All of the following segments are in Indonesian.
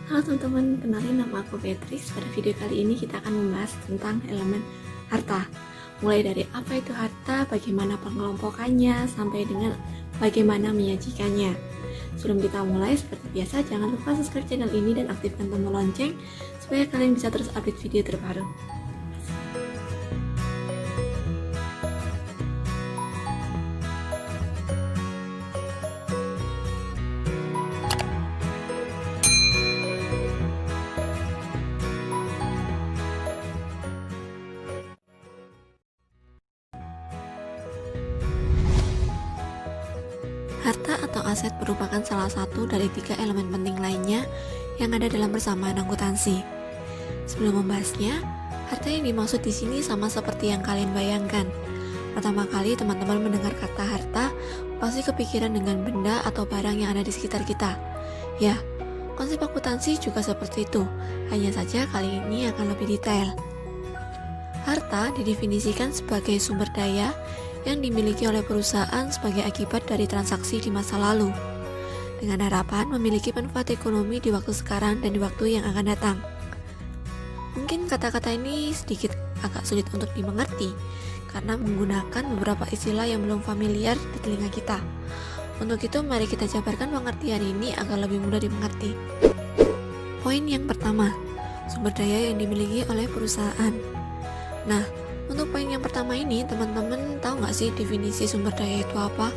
Halo teman-teman, kenalin nama aku Beatrice. Pada video kali ini kita akan membahas tentang elemen harta. Mulai dari apa itu harta, bagaimana pengelompokannya, sampai dengan bagaimana menyajikannya. Sebelum kita mulai, seperti biasa, jangan lupa subscribe channel ini dan aktifkan tombol lonceng supaya kalian bisa terus update video terbaru. Harta atau aset merupakan salah satu dari 3 elemen penting lainnya yang ada dalam persamaan akuntansi. Sebelum membahasnya, harta yang dimaksud di sini sama seperti yang kalian bayangkan. Pertama kali teman-teman mendengar kata harta, pasti kepikiran dengan benda atau barang yang ada di sekitar kita. Ya, konsep akuntansi juga seperti itu, hanya saja kali ini akan lebih detail. Harta didefinisikan sebagai sumber daya yang dimiliki oleh perusahaan sebagai akibat dari transaksi di masa lalu, dengan harapan memiliki manfaat ekonomi di waktu sekarang dan di waktu yang akan datang. Mungkin kata-kata ini sedikit agak sulit untuk dimengerti, karena menggunakan beberapa istilah yang belum familiar di telinga kita. Untuk itu, mari kita jabarkan pengertian ini agar lebih mudah dimengerti. Poin yang pertama, sumber daya yang dimiliki oleh perusahaan. Nah, untuk poin yang pertama ini, teman-teman tahu nggak sih definisi sumber daya itu apa?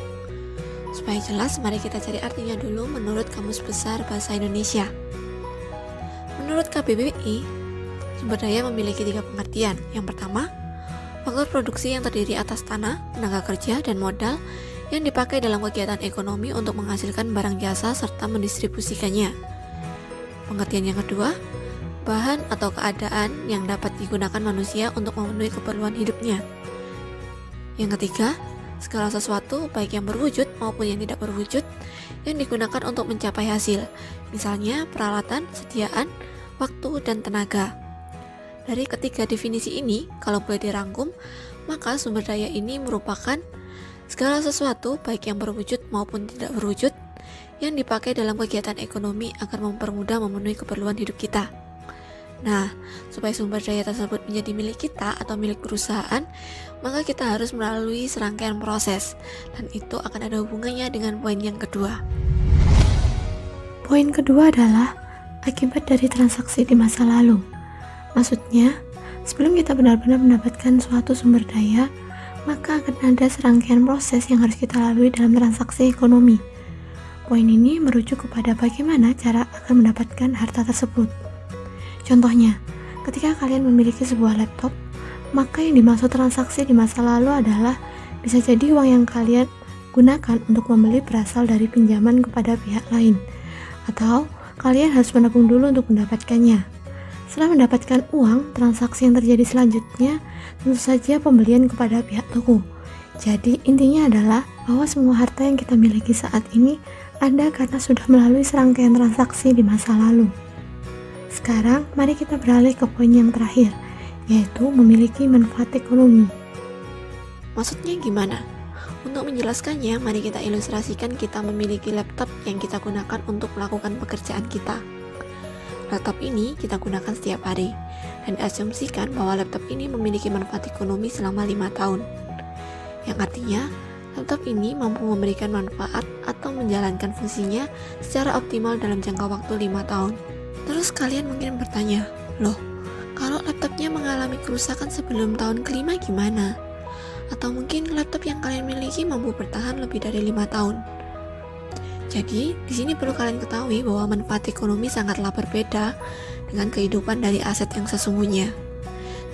Supaya jelas, mari kita cari artinya dulu menurut Kamus Besar Bahasa Indonesia. Menurut KBBI, sumber daya memiliki 3 pengertian. Yang pertama, faktor produksi yang terdiri atas tanah, tenaga kerja, dan modal yang dipakai dalam kegiatan ekonomi untuk menghasilkan barang jasa serta mendistribusikannya. Pengertian yang kedua, bahan atau keadaan yang dapat digunakan manusia untuk memenuhi keperluan hidupnya. Yang ketiga, segala sesuatu baik yang berwujud maupun yang tidak berwujud yang digunakan untuk mencapai hasil, misalnya peralatan, sediaan, waktu, dan tenaga. Dari ketiga definisi ini, kalau boleh dirangkum, maka sumber daya ini merupakan segala sesuatu baik yang berwujud maupun tidak berwujud yang dipakai dalam kegiatan ekonomi agar mempermudah memenuhi keperluan hidup kita. Nah, supaya sumber daya tersebut menjadi milik kita atau milik perusahaan, maka kita harus melalui serangkaian proses, dan itu akan ada hubungannya dengan poin yang kedua. Poin kedua adalah akibat dari transaksi di masa lalu. Maksudnya, sebelum kita benar-benar mendapatkan suatu sumber daya, maka akan ada serangkaian proses yang harus kita lalui dalam transaksi ekonomi. Poin ini merujuk kepada bagaimana cara agar mendapatkan harta tersebut. Contohnya, ketika kalian memiliki sebuah laptop, maka yang dimaksud transaksi di masa lalu adalah bisa jadi uang yang kalian gunakan untuk membeli berasal dari pinjaman kepada pihak lain, atau kalian harus menabung dulu untuk mendapatkannya. Setelah mendapatkan uang, transaksi yang terjadi selanjutnya tentu saja pembelian kepada pihak toko. Jadi intinya adalah bahwa semua harta yang kita miliki saat ini ada karena sudah melalui serangkaian transaksi di masa lalu. Sekarang, mari kita beralih ke poin yang terakhir, yaitu memiliki manfaat ekonomi. Maksudnya gimana? Untuk menjelaskannya, mari kita ilustrasikan kita memiliki laptop yang kita gunakan untuk melakukan pekerjaan kita. Laptop ini kita gunakan setiap hari, dan diasumsikan bahwa laptop ini memiliki manfaat ekonomi selama 5 tahun. Yang artinya, laptop ini mampu memberikan manfaat atau menjalankan fungsinya secara optimal dalam jangka waktu 5 tahun. Terus kalian mungkin bertanya, loh, kalau laptopnya mengalami kerusakan sebelum tahun kelima gimana? Atau mungkin laptop yang kalian miliki mampu bertahan lebih dari 5 tahun? Jadi, di sini perlu kalian ketahui bahwa manfaat ekonomi sangatlah berbeda dengan kehidupan dari aset yang sesungguhnya.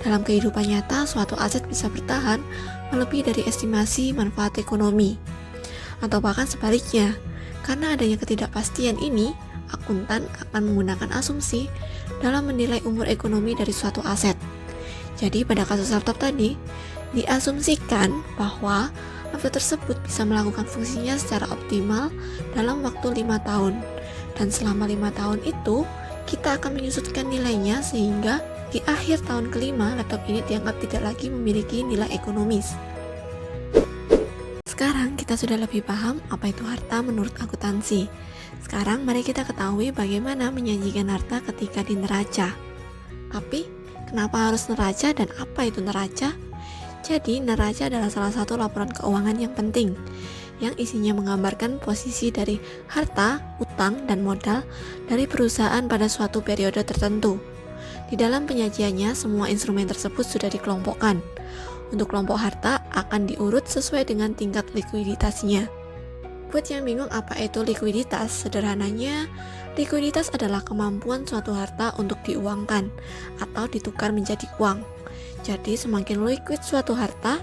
Dalam kehidupan nyata, suatu aset bisa bertahan melebihi dari estimasi manfaat ekonomi. Atau bahkan sebaliknya, karena adanya ketidakpastian ini, akuntan akan menggunakan asumsi dalam menilai umur ekonomi dari suatu aset. Jadi pada kasus laptop tadi, diasumsikan bahwa laptop tersebut bisa melakukan fungsinya secara optimal dalam waktu 5 tahun. Dan selama 5 tahun itu, kita akan menyusutkan nilainya sehingga di akhir tahun kelima, laptop ini dianggap tidak lagi memiliki nilai ekonomis. Sekarang kita sudah lebih paham apa itu harta menurut akuntansi. Sekarang mari kita ketahui bagaimana menyajikan harta ketika di neraca. Tapi, kenapa harus neraca dan apa itu neraca? Jadi, neraca adalah salah satu laporan keuangan yang penting, yang isinya menggambarkan posisi dari harta, utang, dan modal dari perusahaan pada suatu periode tertentu. Di dalam penyajiannya, semua instrumen tersebut sudah dikelompokkan. Untuk kelompok harta akan diurut sesuai dengan tingkat likuiditasnya. Buat yang bingung apa itu likuiditas, sederhananya, likuiditas adalah kemampuan suatu harta untuk diuangkan atau ditukar menjadi uang. Jadi semakin liquid suatu harta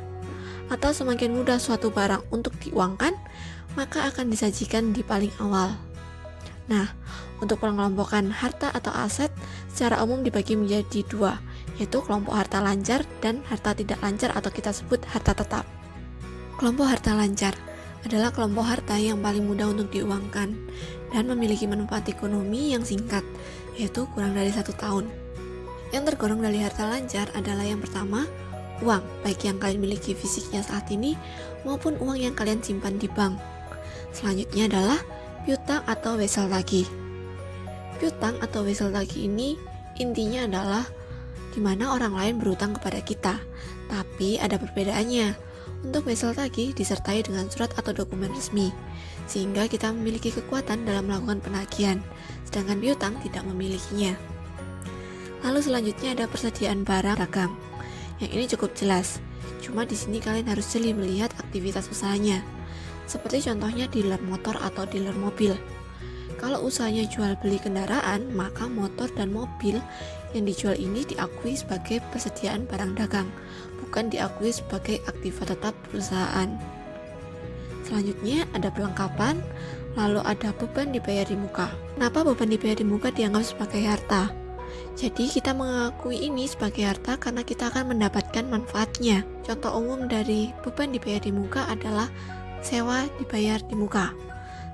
atau semakin mudah suatu barang untuk diuangkan, maka akan disajikan di paling awal. Nah, untuk pengelompokan harta atau aset secara umum dibagi menjadi dua, yaitu kelompok harta lancar dan harta tidak lancar atau kita sebut harta tetap. Kelompok harta lancar adalah kelompok harta yang paling mudah untuk diuangkan dan memiliki manfaat ekonomi yang singkat, yaitu kurang dari 1 tahun. Yang tergolong dari harta lancar adalah yang pertama, uang, baik yang kalian miliki fisiknya saat ini maupun uang yang kalian simpan di bank. Selanjutnya adalah piutang atau wesel tagih. Piutang atau wesel tagih ini intinya adalah di mana orang lain berutang kepada kita, tapi ada perbedaannya. Untuk wesel tagih disertai dengan surat atau dokumen resmi, sehingga kita memiliki kekuatan dalam melakukan penagihan, sedangkan piutang tidak memilikinya. Lalu selanjutnya ada persediaan barang dagang. Yang ini cukup jelas, cuma di sini kalian harus jeli melihat aktivitas usahanya. Seperti contohnya dealer motor atau dealer mobil. Kalau usahanya jual beli kendaraan, maka motor dan mobil yang dijual ini diakui sebagai persediaan barang dagang, bukan diakui sebagai aktiva tetap perusahaan. Selanjutnya ada perlengkapan, lalu ada beban dibayar di muka. Kenapa beban dibayar di muka dianggap sebagai harta? Jadi kita mengakui ini sebagai harta karena kita akan mendapatkan manfaatnya. Contoh umum dari beban dibayar di muka adalah sewa dibayar di muka.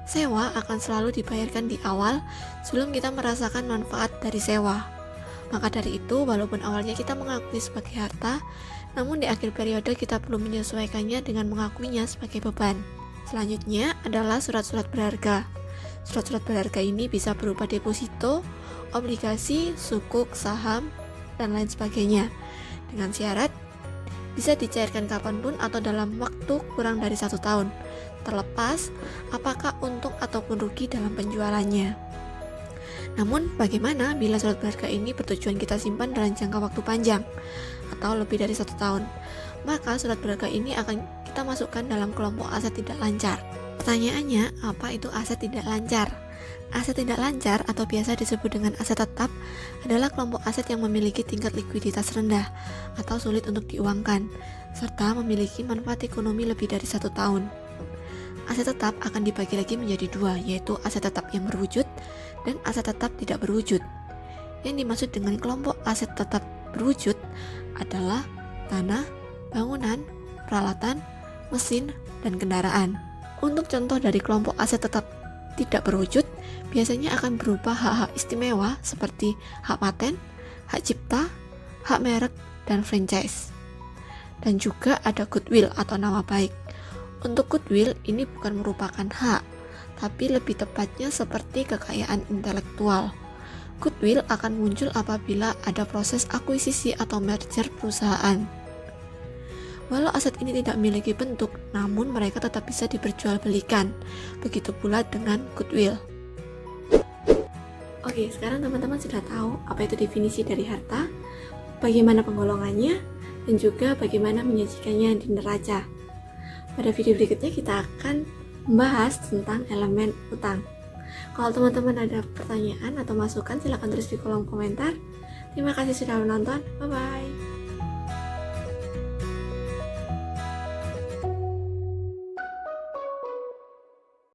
Sewa akan selalu dibayarkan di awal sebelum kita merasakan manfaat dari sewa. Maka dari itu, walaupun awalnya kita mengakui sebagai harta, namun di akhir periode kita perlu menyesuaikannya dengan mengakuinya sebagai beban. Selanjutnya adalah surat-surat berharga. Surat-surat berharga ini bisa berupa deposito, obligasi, sukuk, saham, dan lain sebagainya. Dengan syarat bisa dicairkan kapanpun atau dalam waktu kurang dari 1 tahun, terlepas apakah untung ataupun rugi dalam penjualannya. Namun, bagaimana bila surat berharga ini bertujuan kita simpan dalam jangka waktu panjang atau lebih dari 1 tahun? Maka surat berharga ini akan kita masukkan dalam kelompok aset tidak lancar. Pertanyaannya, apa itu aset tidak lancar? Aset tidak lancar atau biasa disebut dengan aset tetap adalah kelompok aset yang memiliki tingkat likuiditas rendah atau sulit untuk diuangkan, serta memiliki manfaat ekonomi lebih dari 1 tahun. Aset tetap akan dibagi lagi menjadi dua, yaitu aset tetap yang berwujud dan aset tetap tidak berwujud. Yang dimaksud dengan kelompok aset tetap berwujud adalah tanah, bangunan, peralatan, mesin, dan kendaraan. Untuk contoh dari kelompok aset tetap tidak berwujud, biasanya akan berupa hak-hak istimewa seperti hak paten, hak cipta, hak merek, dan franchise. Dan juga ada goodwill atau nama baik. Untuk goodwill ini bukan merupakan hak, tapi lebih tepatnya seperti kekayaan intelektual. Goodwill akan muncul apabila ada proses akuisisi atau merger perusahaan. Walau aset ini tidak memiliki bentuk, namun mereka tetap bisa diperjualbelikan. Begitu pula dengan goodwill. Oke, sekarang teman-teman sudah tahu apa itu definisi dari harta, bagaimana penggolongannya, dan juga bagaimana menyajikannya di neraca. Pada video berikutnya kita akan membahas tentang elemen utang. Kalau teman-teman ada pertanyaan atau masukan, silahkan tulis di kolom komentar. Terima kasih sudah menonton. Bye-bye.